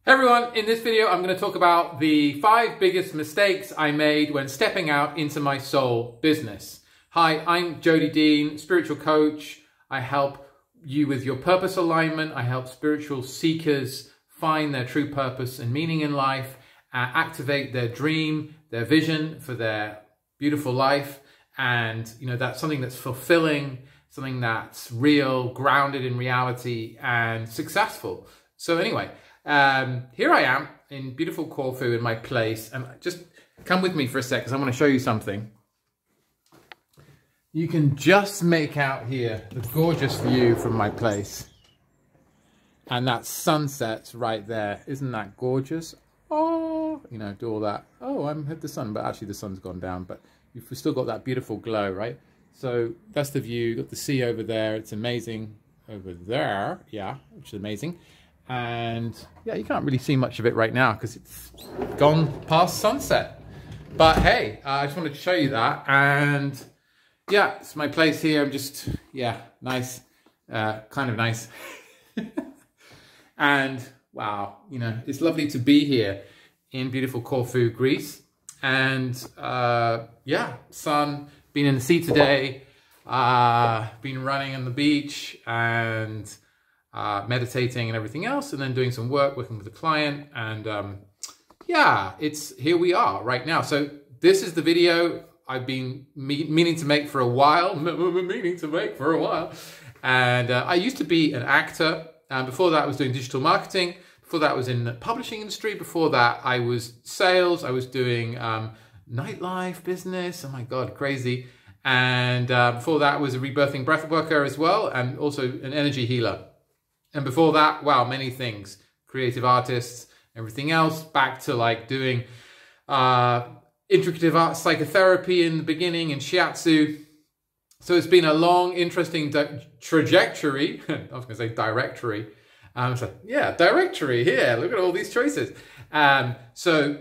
Hey everyone, in this video I'm going to talk about the 5 biggest mistakes I made when stepping out into my soul business. Hi, I'm Jody Dean, spiritual coach. I help you with your purpose alignment. I help spiritual seekers find their true purpose and meaning in life, activate their dream, their vision for their beautiful life. And that's something that's fulfilling, something that's real, grounded in reality and successful. So anyway, here I am in beautiful Corfu in my place, and just come with me for a sec because I want to show you something. You can just make out here the gorgeous view from my place, and that sunset's right there. Isn't that gorgeous? Oh, do all that. Oh, I'm at the sun, but actually the sun's gone down, but you've still got that beautiful glow, right? So that's the view. You've got the sea over there. It's amazing over there, yeah, which is amazing. And yeah, you can't really see much of it right now because it's gone past sunset. But hey, I just wanted to show you that. And yeah, it's my place here. I'm just, yeah, nice, kind of nice. And wow, it's lovely to be here in beautiful Corfu, Greece. And yeah, sun, been in the sea today, been running on the beach and meditating and everything else, and then doing some work, working with a client, and yeah, here we are right now. So this is the video I've been meaning to make for a while, and I used to be an actor, and before that I was doing digital marketing, before that I was in the publishing industry, before that I was sales, I was doing nightlife business, oh my god, crazy, and before that I was a rebirthing breathworker as well, and also an energy healer. And before that, wow, many things, creative artists, everything else, back to like doing integrative art psychotherapy in the beginning and shiatsu. So it's been a long, interesting trajectory. I was going to say directory. So yeah, directory here. Look at all these choices. So,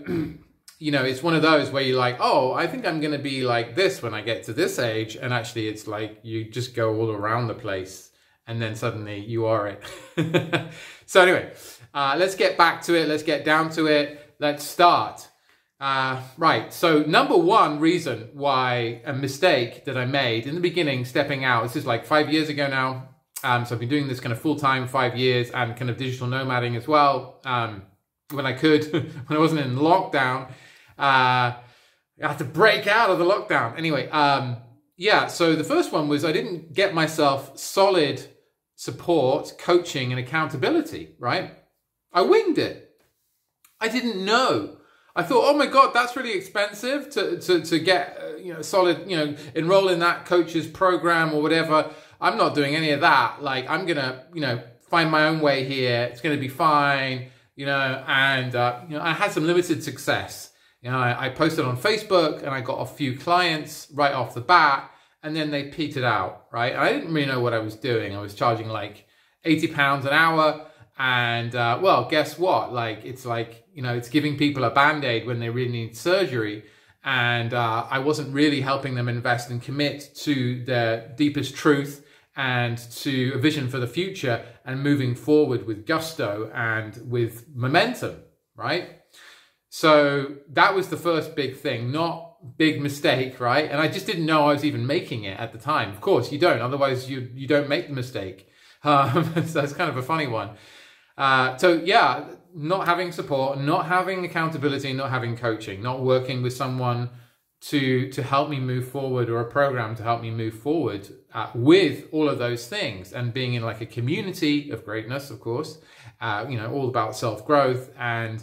it's one of those where you're like, oh, I think I'm going to be like this when I get to this age. And actually it's like you just go all around the place. And then suddenly you are it. So anyway, let's get back to it. Let's get down to it. Let's start. Right. So number one reason why a mistake that I made in the beginning, stepping out, this is like 5 years ago now. So I've been doing this kind of full time 5 years and kind of digital nomading as well. When I could, when I wasn't in lockdown, I had to break out of the lockdown. Anyway, yeah. So the first one was I didn't get myself solid support, coaching, and accountability, right? I winged it. I didn't know. I thought, oh my God, that's really expensive to get, solid, enroll in that coach's program or whatever. I'm not doing any of that. Like, I'm going to, find my own way here. It's going to be fine, and, I had some limited success. I posted on Facebook and I got a few clients right off the bat. And then they petered out, right? I didn't really know what I was doing. I was charging like £80 an hour. And well, guess what? Like, it's giving people a Band-Aid when they really need surgery. And I wasn't really helping them invest and commit to their deepest truth and to a vision for the future and moving forward with gusto and with momentum, right? So that was the first big thing, not big mistake, right? And I just didn't know I was even making it at the time. Of course, you don't. Otherwise, you don't make the mistake. So it's kind of a funny one. So yeah, not having support, not having accountability, not having coaching, not working with someone to help me move forward, or a program to help me move forward with all of those things, and being in like a community of greatness, of course, all about self-growth and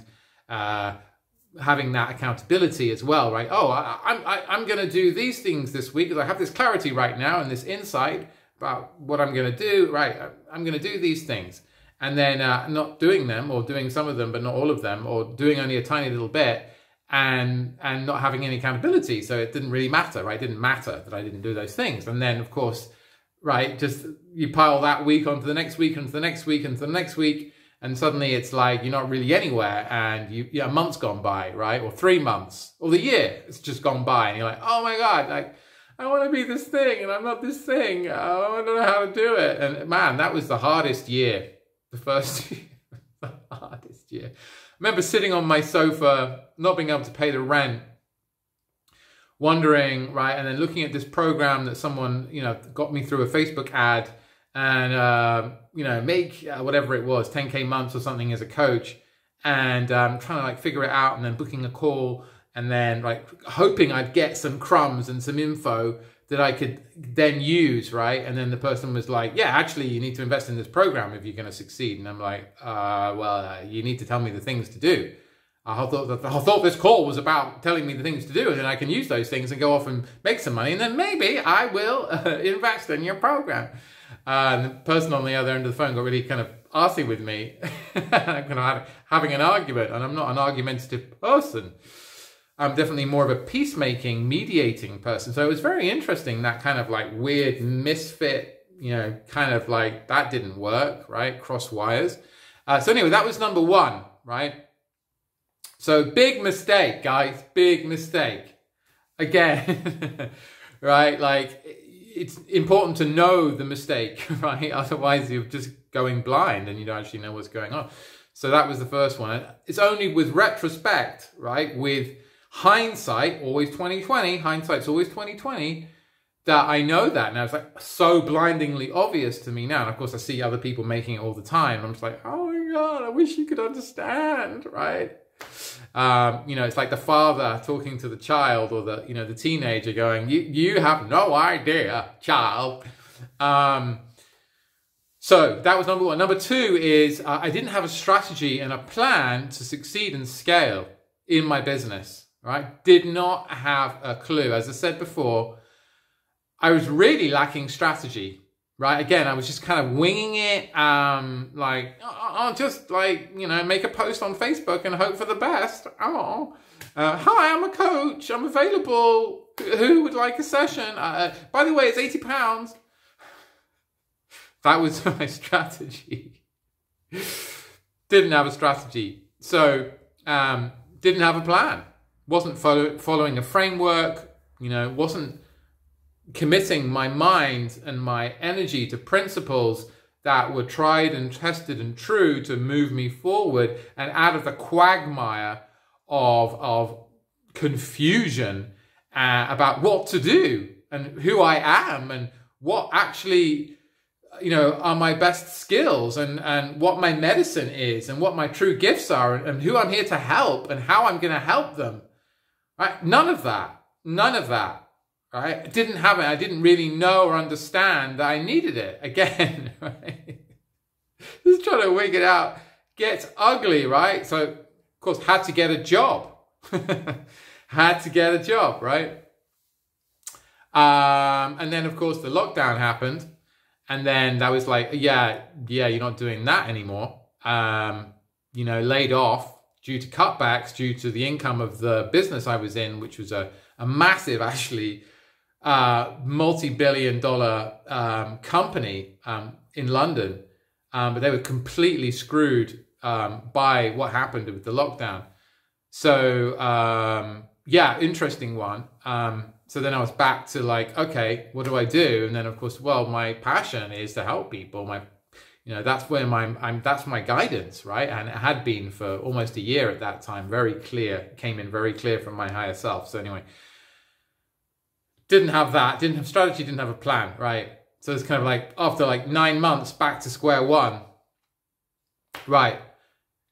having that accountability as well, right? Oh, I'm going to do these things this week because I have this clarity right now and this insight about what I'm going to do, right? I'm going to do these things, and then not doing them, or doing some of them but not all of them, or doing only a tiny little bit, and not having any accountability. So it didn't really matter, right? It didn't matter that I didn't do those things. And then of course, right, just you pile that week onto the next week, onto the next week, onto the next week, and suddenly it's like you're not really anywhere, and a month's gone by, right? Or 3 months, or the year, it's just gone by, and you're like, oh my God, like, I want to be this thing, and I'm not this thing. I don't know how to do it. And man, that was the hardest year. The first year was the hardest first year. I remember sitting on my sofa, not being able to pay the rent, wondering, right, and then looking at this program that someone, got me through a Facebook ad, and, make whatever it was, 10K months or something as a coach, and trying to like figure it out, and then booking a call, and then like hoping I'd get some crumbs and some info that I could then use, right? And then the person was like, yeah, actually, you need to invest in this program if you're going to succeed. And I'm like, you need to tell me the things to do. I thought this call was about telling me the things to do, and then I can use those things and go off and make some money, and then maybe I will invest in your program. And the person on the other end of the phone got really kind of arsy with me, kind of having an argument, and I'm not an argumentative person. I'm definitely more of a peacemaking, mediating person. So it was very interesting, that kind of like weird misfit, kind of like that didn't work, right? Cross wires. So anyway, that was number one, right? So big mistake, guys, big mistake. Again, right? Like it's important to know the mistake, right? Otherwise you're just going blind and you don't actually know what's going on. So that was the first one. It's only with retrospect, right? With hindsight, always 20/20, hindsight's always 20/20, that I know that now. It's like so blindingly obvious to me now. And of course I see other people making it all the time. I'm just like, oh my God, I wish you could understand, right? It's like the father talking to the child, or the teenager going, you have no idea, child. So that was number one. Number two is I didn't have a strategy and a plan to succeed and scale in my business. Right? Did not have a clue. As I said before, I was really lacking strategy, right? Again, I was just kind of winging it. I'll just make a post on Facebook and hope for the best. Hi, I'm a coach. I'm available. Who would like a session? By the way, it's £80. That was my strategy. Didn't have a strategy. So, didn't have a plan. Wasn't following a framework, wasn't committing my mind and my energy to principles that were tried and tested and true to move me forward and out of the quagmire of confusion about what to do and who I am and what actually, are my best skills and what my medicine is and what my true gifts are and who I'm here to help and how I'm going to help them. Right? None of that. Right? I didn't have it. I didn't really know or understand that I needed it. Again, right? Just trying to wig it out gets ugly, right? So, of course, had to get a job. Had to get a job, right? And then, of course, the lockdown happened. And then that was like, yeah, you're not doing that anymore. Laid off due to cutbacks, due to the income of the business I was in, which was a massive, actually, multi-billion-dollar company in London. But they were completely screwed by what happened with the lockdown. So, interesting one. So then I was back to like, okay, what do I do? And then, of course, my passion is to help people. That's where that's my guidance, right? And it had been for almost a year at that time. Very clear, came in very clear from my higher self. So anyway, didn't have that, didn't have strategy, didn't have a plan, right? So it's kind of like after like 9 months back to square one. Right.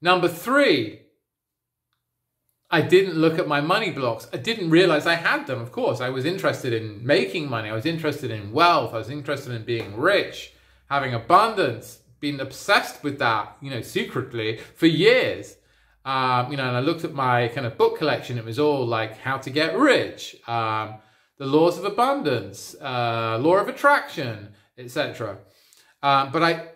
Number three, I didn't look at my money blocks. I didn't realize I had them. Of course, I was interested in making money. I was interested in wealth. I was interested in being rich, having abundance, been obsessed with that, secretly for years. And I looked at my kind of book collection. It was all like how to get rich, the laws of abundance, law of attraction, etc. But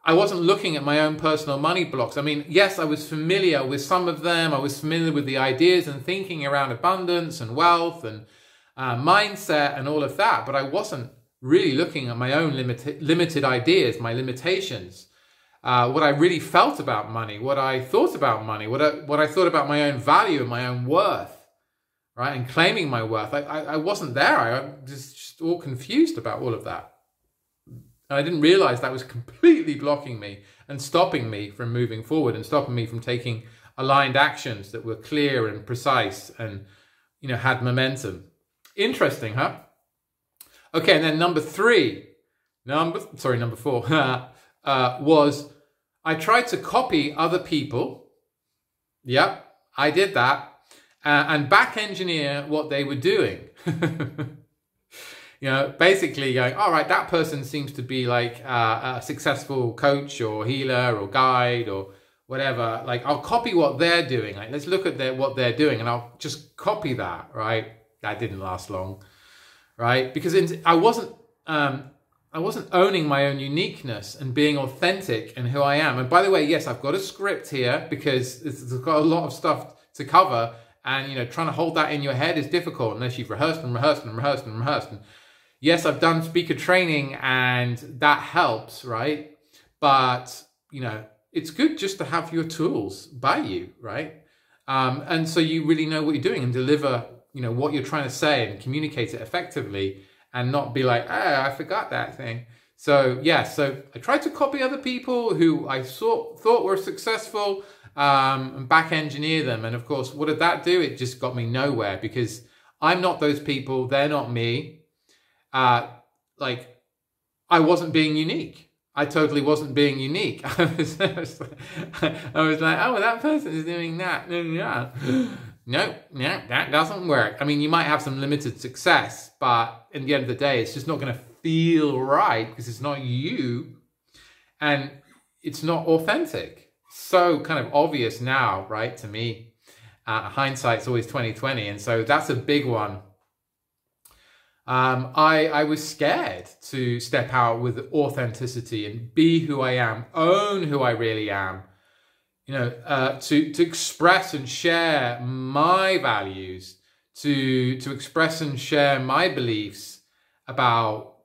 I wasn't looking at my own personal money blocks. I mean, yes, I was familiar with some of them. I was familiar with the ideas and thinking around abundance and wealth and mindset and all of that. But I wasn't really looking at my own limited ideas, my limitations, what I really felt about money, what I thought about money, what I thought about my own value and my own worth, right? And claiming my worth. I wasn't there. I was just all confused about all of that. And I didn't realize that was completely blocking me and stopping me from moving forward and stopping me from taking aligned actions that were clear and precise and, you know, had momentum. Interesting, huh? Okay, and then number four, was I tried to copy other people. Yep, I did that. And back engineer what they were doing. You know, basically going, all right, that person seems to be like a successful coach or healer or guide or whatever. Like, I'll copy what they're doing. Like, let's look at what they're doing and I'll just copy that, right? That didn't last long, right? Because I wasn't owning my own uniqueness and being authentic in who I am. And by the way, yes, I've got a script here because it's got a lot of stuff to cover. And, you know, trying to hold that in your head is difficult unless you've rehearsed and rehearsed and rehearsed and rehearsed. And yes, I've done speaker training and that helps, right? But, you know, it's good just to have your tools by you, right? And so you really know what you're doing and deliver, you know, what you're trying to say and communicate it effectively and not be like, oh, I forgot that thing. So, yeah, so I tried to copy other people who I thought were successful and back engineer them. And of course, what did that do? It just got me nowhere because I'm not those people. They're not me. Like, I wasn't being unique. I totally wasn't being unique. I was like, oh, well, that person is doing that. No, that doesn't work. I mean, you might have some limited success, but at the end of the day, it's just not going to feel right because it's not you and it's not authentic. So kind of obvious now, right, to me. Hindsight's always 20/20, and so that's a big one. I was scared to step out with authenticity and be who I am, own who I really am. You know, to express and share my values, to express and share my beliefs about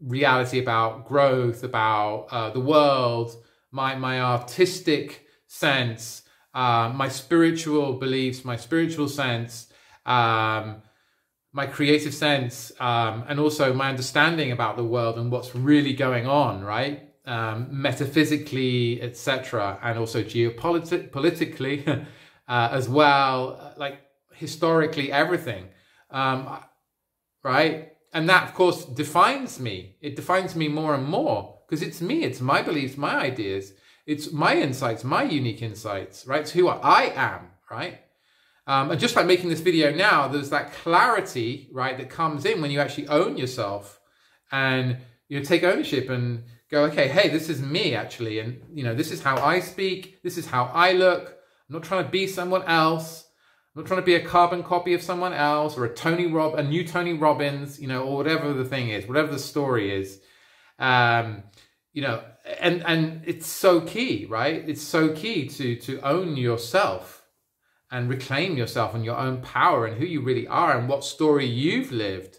reality, about growth, about the world, my artistic sense, my spiritual beliefs, my spiritual sense, my creative sense, and also my understanding about the world and what's really going on, right? Metaphysically, etc., and also geopolitically as well, like historically, everything, right? And that, of course, defines me. It defines me more and more because it's me, it's my beliefs, my ideas, it's my insights, my unique insights, right? It's who I am, right? And just like making this video now, there's that clarity, right, that comes in when you actually own yourself and you take ownership and go, okay, hey, this is me actually. And, you know, this is how I speak. This is how I look. I'm not trying to be someone else. I'm not trying to be a carbon copy of someone else or a new Tony Robbins, you know, or whatever the thing is, whatever the story is. You know, and it's so key, right? It's so key to own yourself and reclaim yourself and your own power and who you really are and what story you've lived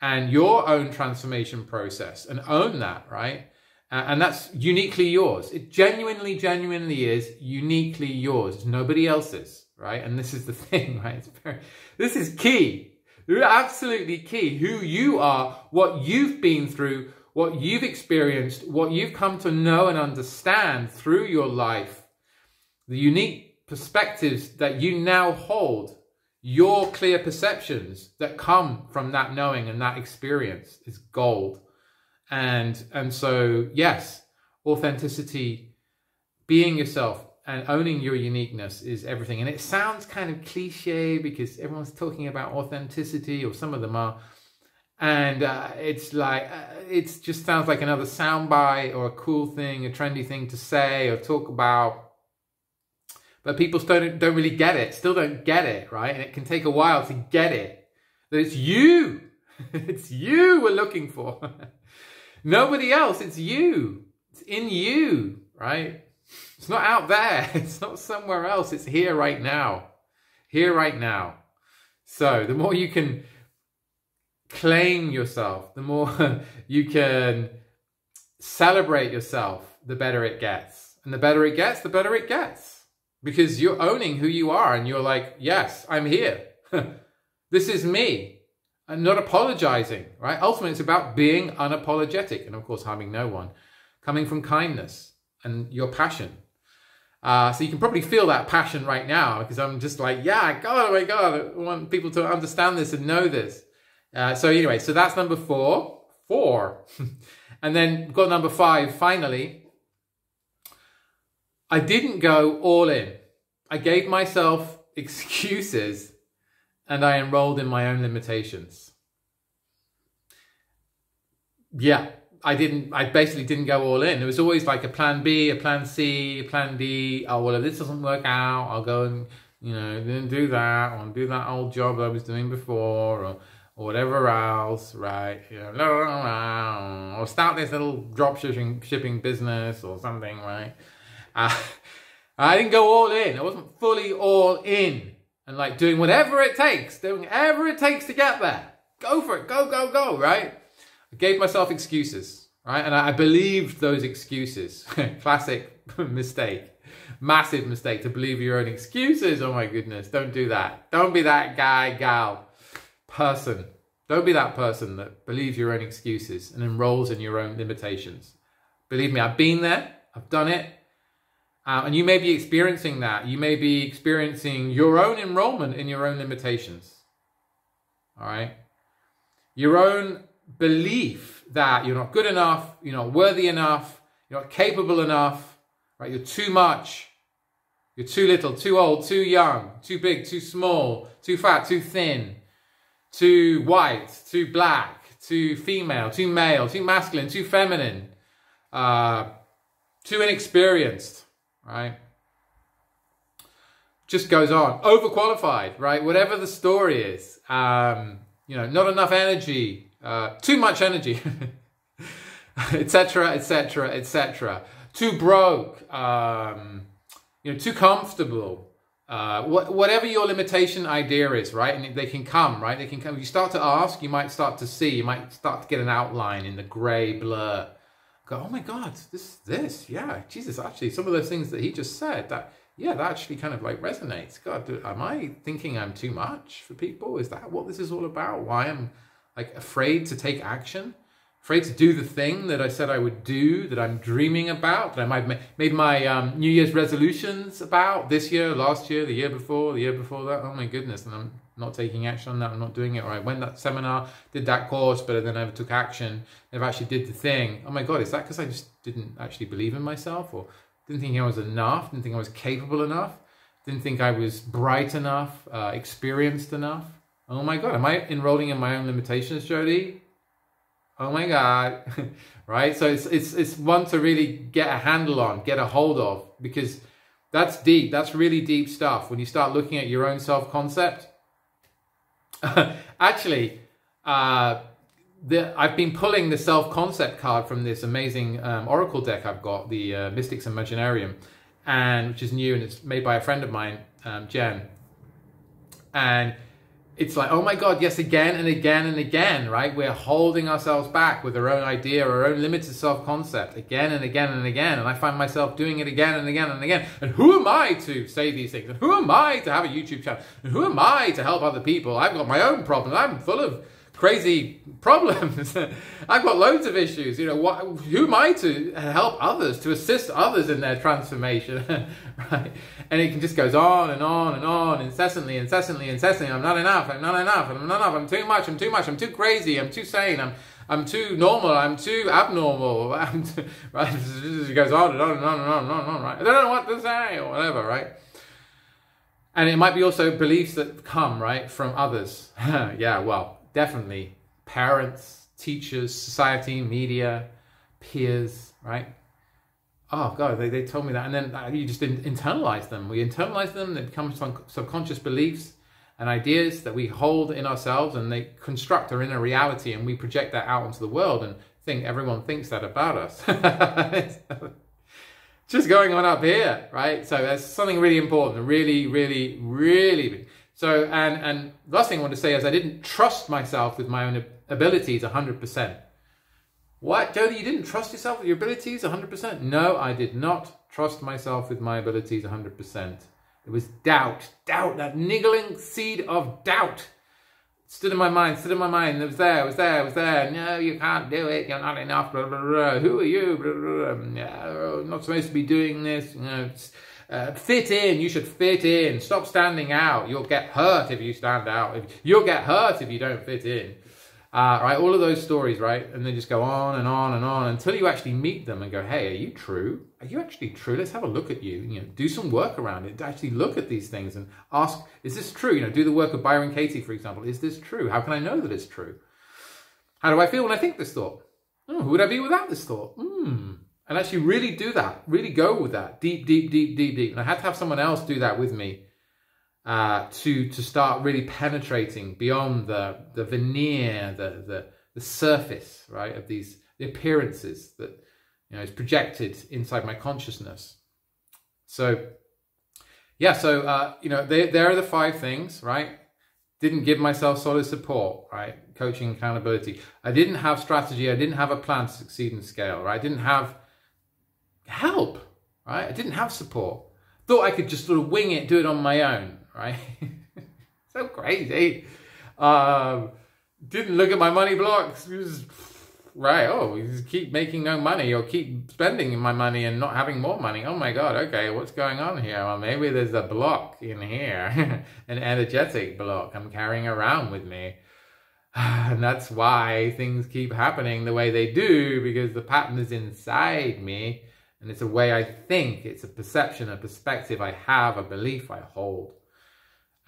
and your own transformation process, and own that, right? And that's uniquely yours. It genuinely is uniquely yours. It's nobody else's, right? And this is the thing, right? This is key. Absolutely key. Who you are, what you've been through, what you've experienced, what you've come to know and understand through your life, the unique perspectives that you now hold, your clear perceptions that come from that knowing and that experience is gold. And so, yes, authenticity, being yourself and owning your uniqueness is everything. And it sounds kind of cliche because everyone's talking about authenticity, or some of them are. And it's like, it just sounds like another soundbite or a cool thing, a trendy thing to say or talk about. But people don't really get it, still don't get it, right? And it can take a while to get it. That it's you. It's you we're looking for. Nobody else, it's you. It's in you, right? It's not out there. It's not somewhere else. It's here right now. Here right now. So the more you can claim yourself, the more you can celebrate yourself, the better it gets. And the better it gets, the better it gets. Because you're owning who you are and you're like, yes, I'm here. This is me. I'm not apologizing, right? Ultimately, it's about being unapologetic and, of course, harming no one. Coming from kindness, and your passion. So you can probably feel that passion right now, because I'm just like, yeah, God, oh my God, I want people to understand this and know this. So anyway, so that's number four. And then got number 5, finally. I didn't go all in. I gave myself excuses and I enrolled in my own limitations. Yeah, I basically didn't go all in. It was always like a plan B, a plan C, a plan D. Oh, well, if this doesn't work out, I'll go and, then do that, or do that old job I was doing before, or whatever else, right? Or start this little drop shipping business or something, right? I didn't go all in. I wasn't fully all in and like doing whatever it takes to get there. Go for it. Go, right? I gave myself excuses, right? And I believed those excuses. Classic mistake. Massive mistake to believe your own excuses. Oh my goodness. Don't do that. Don't be that guy, gal, person. Don't be that person that believes your own excuses and enrolls in your own limitations. Believe me, I've been there. I've done it. And you may be experiencing that. You may be experiencing your own enrollment in your own limitations. All right? Your own belief that you're not good enough, you're not worthy enough, you're not capable enough, right? You're too much, you're too little, too old, too young, too big, too small, too fat, too thin, too white, too black, too female, too male, too masculine, too feminine, too inexperienced, right? Just goes on. Overqualified, right? Whatever the story is, not enough energy, too much energy, etc., etc., etc. Too broke, too comfortable. Whatever your limitation idea is, right? And they can come, right? They can come. You start to ask, you might start to see, you might start to get an outline in the grey blur. Go, oh my God, this, yeah, Jesus, actually, some of those things that he just said, that actually kind of like resonates. God, am I thinking I'm too much for people? Is that what this is all about? Why I'm like afraid to take action? Afraid to do the thing that I said I would do, that I'm dreaming about, that I might have made my New Year's resolutions about this year, last year, the year before that. Oh my goodness, and I'm not taking action on that. I'm not doing it. Or I went that seminar, did that course, but then I never took action. Never actually did the thing. Oh my God, is that because I just didn't actually believe in myself, or didn't think I was enough, didn't think I was capable enough, didn't think I was bright enough, experienced enough? Oh my God, am I enrolling in my own limitations, Jody? Oh my God, right? So it's one to really get a handle on, get a hold of, because that's deep. That's really deep stuff. When you start looking at your own self-concept. Actually, I've been pulling the self-concept card from this amazing oracle deck I've got, the Mystics Imaginarium, which is new, and it's made by a friend of mine, Jen. And it's like, oh my God, yes, again and again and again, right? We're holding ourselves back with our own idea, our own limited self-concept, again and again and again. And I find myself doing it again and again and again. And who am I to say these things? And who am I to have a YouTube channel? And who am I to help other people? I've got my own problems. I'm full of crazy problems. I've got loads of issues. Who am I to help others, to assist others in their transformation? Right? And it just goes on and on and on, incessantly. I'm not enough. I'm too much. I'm too crazy. I'm too sane. I'm too normal. I'm too abnormal. Right? It goes on and on and on and on and on. Right? I don't know what to say or whatever. Right? And it might be also beliefs that come from others. Yeah. Well. Definitely parents, teachers, society, media, peers, right? Oh God, they told me that. And then you just internalize them. We internalize them, they become subconscious beliefs and ideas that we hold in ourselves, and they construct our inner reality, and we project that out into the world and think everyone thinks that about us. Just going on up here, right? So that's something really important, really, really, really big. So, and last thing I want to say is I didn't trust myself with my own abilities 100%. What, Jody, you didn't trust yourself with your abilities 100%? No, I did not trust myself with my abilities 100%. It was doubt, that niggling seed of doubt stood in my mind, it was there. No, you can't do it, you're not enough, blah, blah, blah. Who are you? Blah, blah, blah. Yeah, I'm not supposed to be doing this. You know, fit in, you should fit in. Stop standing out. You'll get hurt if you stand out. You'll get hurt if you don't fit in. Right, all of those stories, right? And they just go on and on and on until you actually meet them and go, hey, are you true? Are you actually true? Let's have a look at you. You know, do some work around it. Actually look at these things and ask, is this true? You know, do the work of Byron Katie, for example. Is this true? How can I know that it's true? How do I feel when I think this thought? Oh, who would I be without this thought? And actually really do that. Really go with that. Deep, deep, deep, deep, deep. And I had to have someone else do that with me. To start really penetrating beyond the veneer, the surface, right, of the appearances that, you know, is projected inside my consciousness. So, yeah, so, you know, there are the 5 things, right? Didn't give myself solid support, right? Coaching, accountability. I didn't have strategy. I didn't have a plan to succeed and scale, right? I didn't have help, right? I didn't have support. Thought I could just sort of wing it, do it on my own. Right? So crazy. Didn't look at my money blocks. Right. Oh, you just keep making no money or keep spending my money and not having more money. Oh my God. Okay. What's going on here? Well, maybe there's a block in here, an energetic block I'm carrying around with me. And that's why things keep happening the way they do, because the pattern is inside me and it's a way I think, it's a perception, a perspective I have, a belief I hold.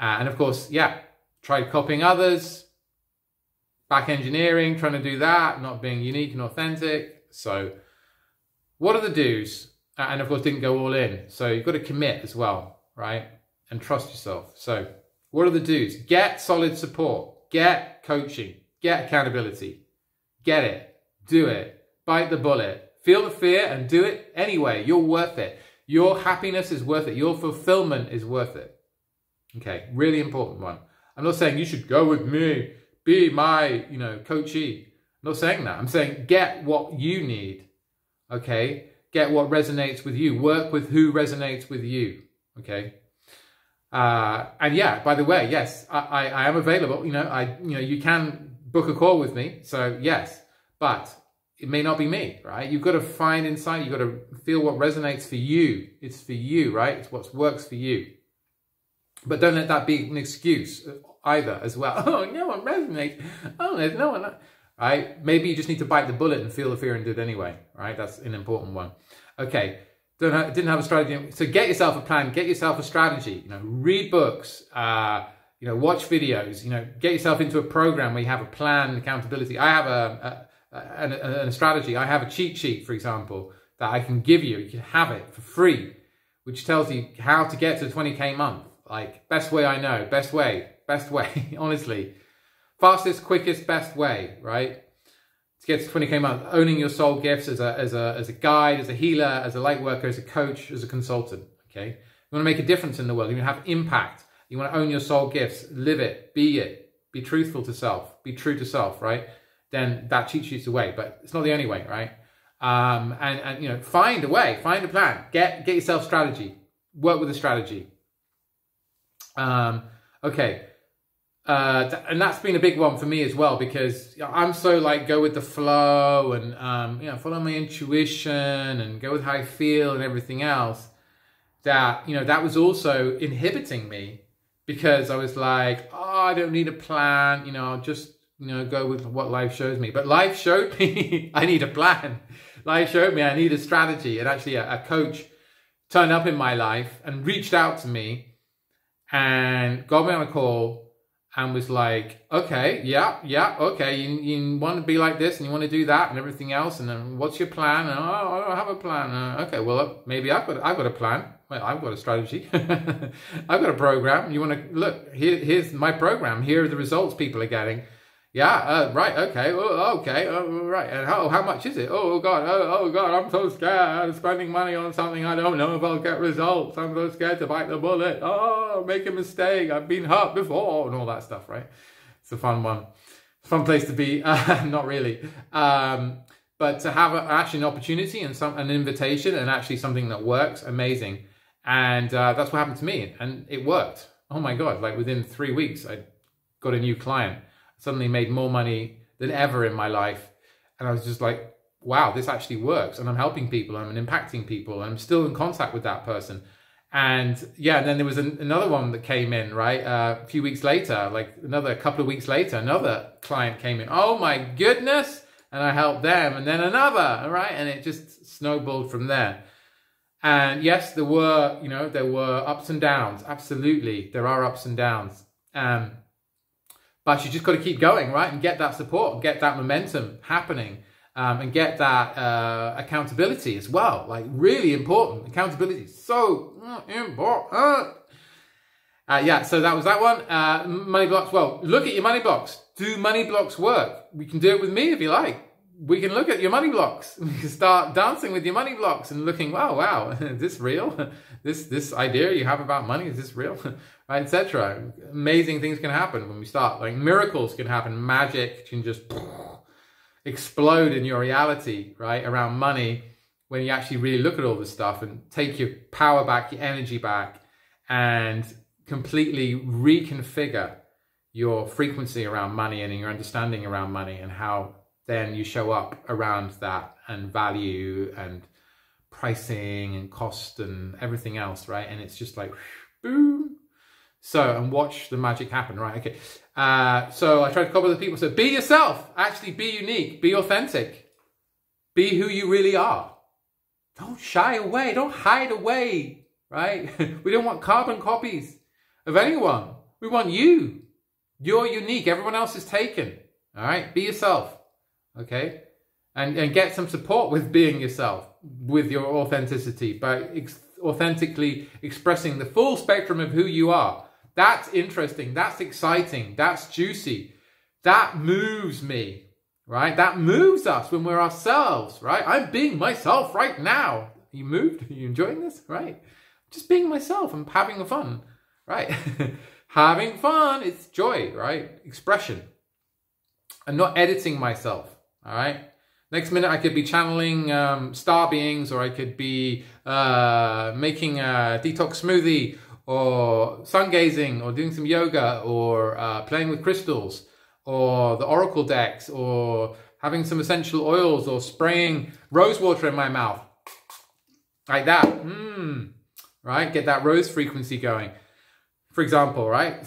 And of course, yeah, tried copying others, back engineering, trying to do that, not being unique and authentic. So what are the do's? And of course, didn't go all in. So you've got to commit as well, right? And trust yourself. So what are the do's? Get solid support, get coaching, get accountability, get it, do it, bite the bullet, feel the fear and do it anyway. You're worth it. Your happiness is worth it. Your fulfillment is worth it. Okay, really important one. I'm not saying you should go with me, be my, you know, coachee. I'm not saying that. I'm saying get what you need, okay? Get what resonates with you. Work with who resonates with you, okay? And yeah, by the way, yes, I am available. You know, you can book a call with me. So yes, but it may not be me, right? You've got to find inside. You've got to feel what resonates for you. It's for you, right? It's what works for you. But don't let that be an excuse either as well. Oh, no one resonates. Oh, there's no one. Right? Maybe you just need to bite the bullet and feel the fear and do it anyway. Right? That's an important one. Okay. Didn't have a strategy. So get yourself a plan. Get yourself a strategy. You know, read books. You know, watch videos. You know, get yourself into a program where you have a plan, accountability. I have a strategy. I have a cheat sheet, for example, that I can give you. You can have it for free, which tells you how to get to the 20K month. Like, best way I know, best way, honestly. Fastest, quickest, best way, right? To get to 20K a month, owning your soul gifts as a guide, as a healer, as a light worker, as a coach, as a consultant, okay? You want to make a difference in the world. You want to have impact. You want to own your soul gifts, live it, be truthful to self, be true to self, right? Then that cheat sheet's the way, but it's not the only way, right? And you know, find a way, find a plan, get yourself strategy, work with a strategy. Okay. And that's been a big one for me as well, because I'm so like go with the flow and, you know, follow my intuition and go with how I feel and everything else, that, you know, that was also inhibiting me, because I was like, oh, I don't need a plan. You know, I'll just, you know, go with what life shows me. But life showed me I need a plan. Life showed me I need a strategy. And actually a coach turned up in my life and reached out to me and got me on a call and was like, okay, yeah, okay, you want to be like this and you want to do that and everything else, and then what's your plan? And, oh, I don't have a plan. Okay, well, maybe I've got a plan. Well, I've got a strategy. I've got a program. You want to look? Here's my program. Here are the results people are getting. Yeah, right, okay, okay, right. And how much is it? Oh God, I'm so scared of spending money on something I don't know if I'll get results. I'm so scared to bite the bullet. Oh, make a mistake. I've been hurt before and all that stuff, right? It's a fun one. Fun place to be. Not really. But to have actually an opportunity and an invitation and actually something that works, amazing. And that's what happened to me. And it worked. Oh my God, like within 3 weeks, I got a new client. suddenly made more money than ever in my life. And I was just like, wow, this actually works. And I'm helping people, I'm impacting people. I'm still in contact with that person. And yeah, and then there was another one that came in, right? A few weeks later, like another couple of weeks later, another client came in. Oh my goodness. And I helped them, and then another, right? And it just snowballed from there. And yes, there were ups and downs. Absolutely. There are ups and downs. But you just got to keep going, right? And get that support, and get that momentum happening, and get that accountability as well. Like, really important. Accountability is so important. Yeah, so that was that one. Money blocks. Well, look at your money blocks. Do money blocks work? We can do it with me if you like. We can look at your money blocks. We can start dancing with your money blocks and looking, oh, wow, is this real? This idea you have about money, is this real? Right, etc. Amazing things can happen when we start. Like, miracles can happen. Magic can just explode in your reality, right, around money, when you actually really look at all this stuff and take your power back, your energy back, and completely reconfigure your frequency around money and your understanding around money, and how then you show up around that, and value and pricing and cost and everything else, right? And it's just like, boom. So, and watch the magic happen, right? Okay. So I tried to cover the people. So be yourself, actually be unique, be authentic, be who you really are. Don't shy away, don't hide away, right? We don't want carbon copies of anyone. We want you. You're unique. Everyone else is taken. All right. Be yourself. Okay. And get some support with being yourself, with your authenticity, by authentically expressing the full spectrum of who you are. That's interesting. That's exciting. That's juicy. That moves me, right? That moves us when we're ourselves, right? I'm being myself right now. Are you moved? Are you enjoying this? Right? Just being myself and having fun, right? Having fun, it's joy, right? Expression. And not editing myself, all right? Next minute, I could be channeling star beings, or I could be making a detox smoothie, or sun gazing, or doing some yoga, or playing with crystals, or the oracle decks, or having some essential oils, or spraying rose water in my mouth. Like that. Right? Get that rose frequency going. For example, right?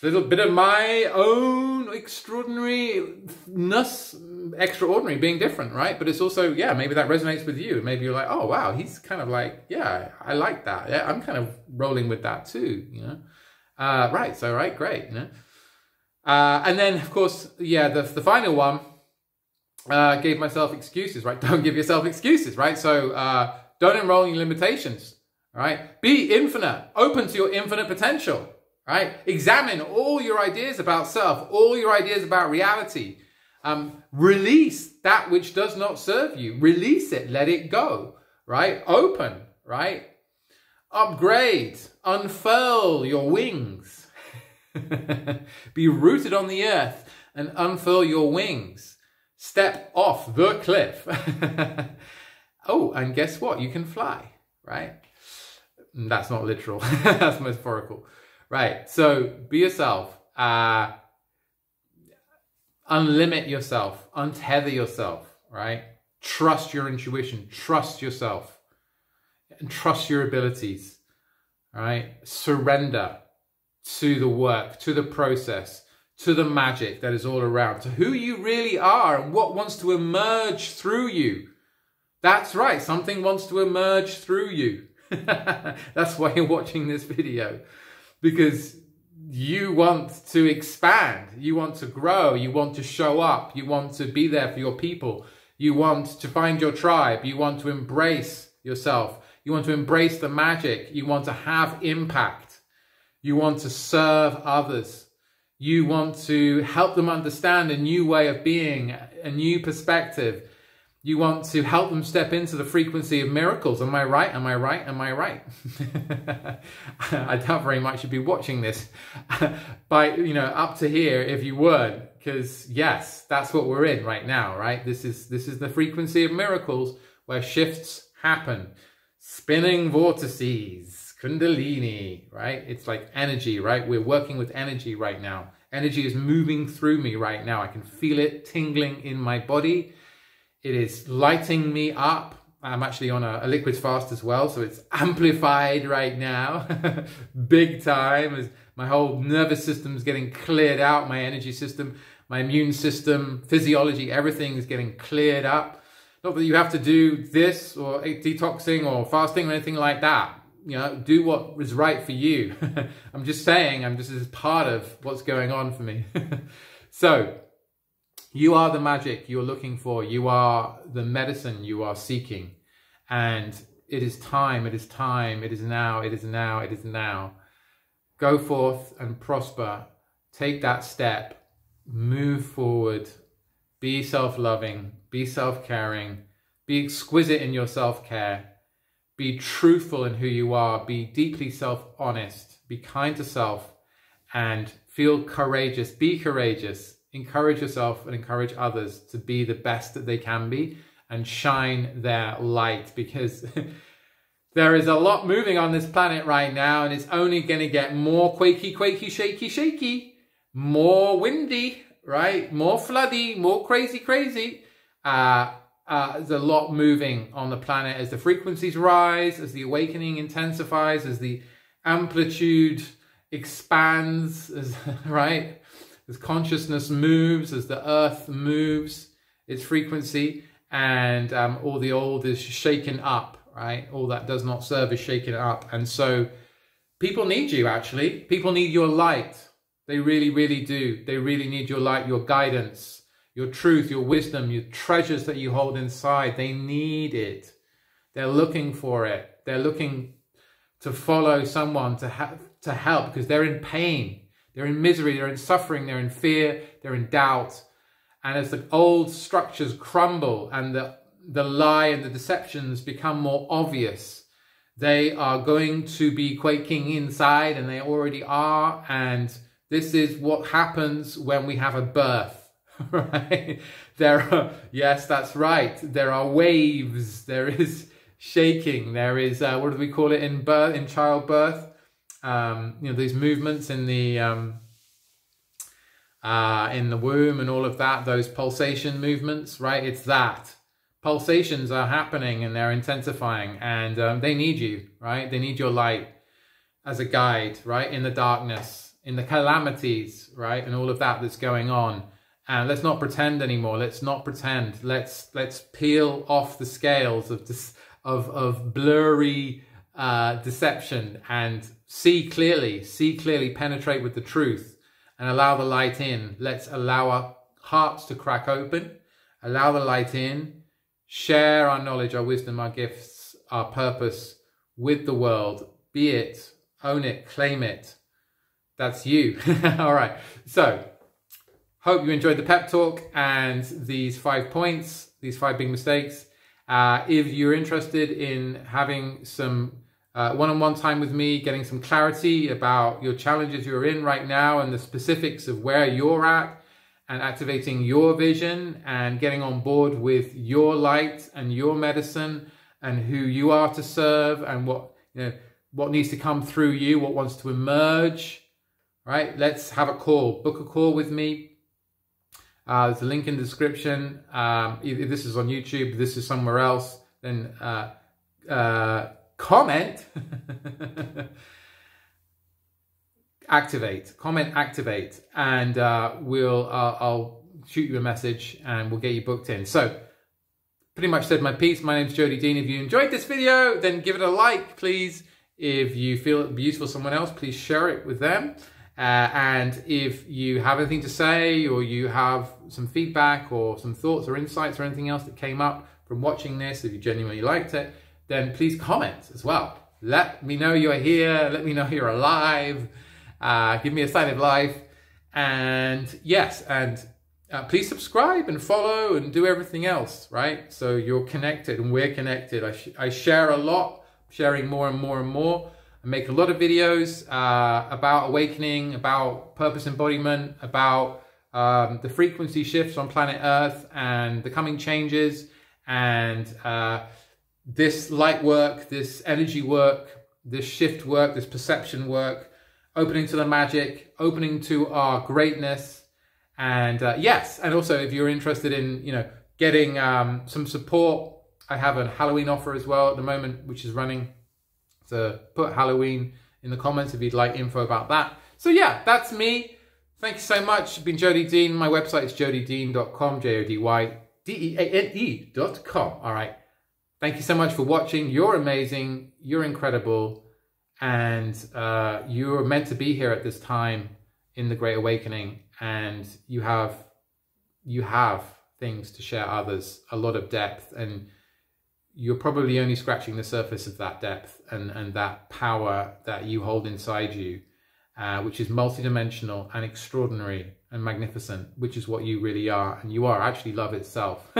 A little bit of my own extraordinary being different, right? But it's also, yeah, maybe that resonates with you. Maybe you're like, oh, wow, he's kind of like, yeah, I like that. Yeah, I'm kind of rolling with that too, you know? Right, so, right, great, you know? And then, of course, yeah, the final one, gave myself excuses, right? Don't give yourself excuses, right? So don't enroll in limitations, right? Be infinite, open to your infinite potential. Right? Examine all your ideas about self, all your ideas about reality. Release that which does not serve you. Release it. Let it go. Right? Open. Right? Upgrade. Unfurl your wings. Be rooted on the earth and unfurl your wings. Step off the cliff. Oh, and guess what? You can fly. Right? That's not literal. That's metaphorical. Right, so be yourself, unlimit yourself, untether yourself, right? Trust your intuition, trust yourself, and trust your abilities, right? Surrender to the work, to the process, to the magic that is all around, to who you really are and what wants to emerge through you. That's right, something wants to emerge through you. That's why you're watching this video. Because you want to expand, you want to grow, you want to show up, you want to be there for your people, you want to find your tribe, you want to embrace yourself, you want to embrace the magic, you want to have impact, you want to serve others, you want to help them understand a new way of being, a new perspective. You want to help them step into the frequency of miracles. Am I right? Am I right? Am I right? I doubt very much you'd be watching this by, you know, up to here if you weren't, because yes, that's what we're in right now, right? This is the frequency of miracles where shifts happen. Spinning vortices, kundalini, right? It's like energy, right? We're working with energy right now. Energy is moving through me right now. I can feel it tingling in my body. It is lighting me up. I'm actually on a liquids fast as well, so it's amplified right now, big time, as my whole nervous system is getting cleared out, my energy system, my immune system, physiology, everything is getting cleared up. Not that you have to do this or detoxing or fasting or anything like that. You know, do what is right for you. I'm just saying, this is part of what's going on for me. So, you are the magic you're looking for. You are the medicine you are seeking. And it is time, it is time, it is now, it is now, it is now. Go forth and prosper. Take that step. Move forward. Be self-loving. Be self-caring. Be exquisite in your self-care. Be truthful in who you are. Be deeply self-honest. Be kind to self. And feel courageous. Be courageous. Encourage yourself and encourage others to be the best that they can be and shine their light, because there is a lot moving on this planet right now, and it's only going to get more quakey, quakey, shaky, shaky, more windy, right? More floody, more crazy, crazy. There's a lot moving on the planet as the frequencies rise, as the awakening intensifies, as the amplitude expands, right? As consciousness moves, as the earth moves its frequency, and all the old is shaken up, right? All that does not serve is shaken up. And so people need you, actually. People need your light. They really, really do. They really need your light, your guidance, your truth, your wisdom, your treasures that you hold inside. They need it. They're looking for it. They're looking to follow someone to help, because they're in pain. They're in misery, they're in suffering, they're in fear, they're in doubt. And as the old structures crumble and the lie and the deceptions become more obvious, they are going to be quaking inside, and they already are. And this is what happens when we have a birth, right? Yes, that's right. There are waves, there is shaking, there is, what do we call it in childbirth? You know, these movements in the womb and all of that, those pulsation movements, right? It's that. Pulsations are happening and they're intensifying, and they need you, right? They need your light as a guide, right? In the darkness, in the calamities, right? And all of that that's going on. And let's not pretend anymore. Let's not pretend. Let's peel off the scales of blurry deception and see clearly, penetrate with the truth and allow the light in. Let's allow our hearts to crack open, allow the light in, share our knowledge, our wisdom, our gifts, our purpose with the world. Be it, own it, claim it. That's you. All right. So, hope you enjoyed the pep talk and these 5 points, these 5 big mistakes. If you're interested in having some one-on-one time with me, getting some clarity about your challenges you're in right now and the specifics of where you're at, and activating your vision and getting on board with your light and your medicine and who you are to serve and what needs to come through you, what wants to emerge, right? Let's have a call. Book a call with me. There's a link in the description. If this is on YouTube, if this is somewhere else, then comment, activate, and I'll shoot you a message and we'll get you booked in. So, pretty much said my piece. My name's Jody Dean. If you enjoyed this video, then give it a like, please. If you feel it would be useful to someone else, please share it with them. And if you have anything to say, or you have some feedback or some thoughts or insights or anything else that came up from watching this, if you genuinely liked it, then please comment as well. Let me know you're here. Let me know you're alive. Give me a sign of life. And yes, and please subscribe and follow and do everything else, right? So you're connected and we're connected. I share a lot, sharing more and more and more. I make a lot of videos about awakening, about purpose embodiment, about the frequency shifts on planet Earth and the coming changes, and this light work, this energy work, this shift work, this perception work, opening to the magic, opening to our greatness. And yes, and also if you're interested in, getting some support, I have a Halloween offer as well at the moment, which is running. So put Halloween in the comments if you'd like info about that. So yeah, that's me. Thank you so much. I've been Jody Dean. My website is jodydean.com, JODYDEANE.com. All right. Thank you so much for watching. You're amazing. You're incredible. And you're meant to be here at this time in the Great Awakening. And you have things to share others, a lot of depth. And you're probably only scratching the surface of that depth and that power that you hold inside you, which is multidimensional and extraordinary and magnificent, which is what you really are. And you are actually love itself,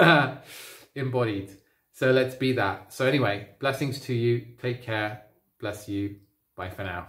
embodied. So let's be that. So anyway, blessings to you. Take care. Bless you. Bye for now.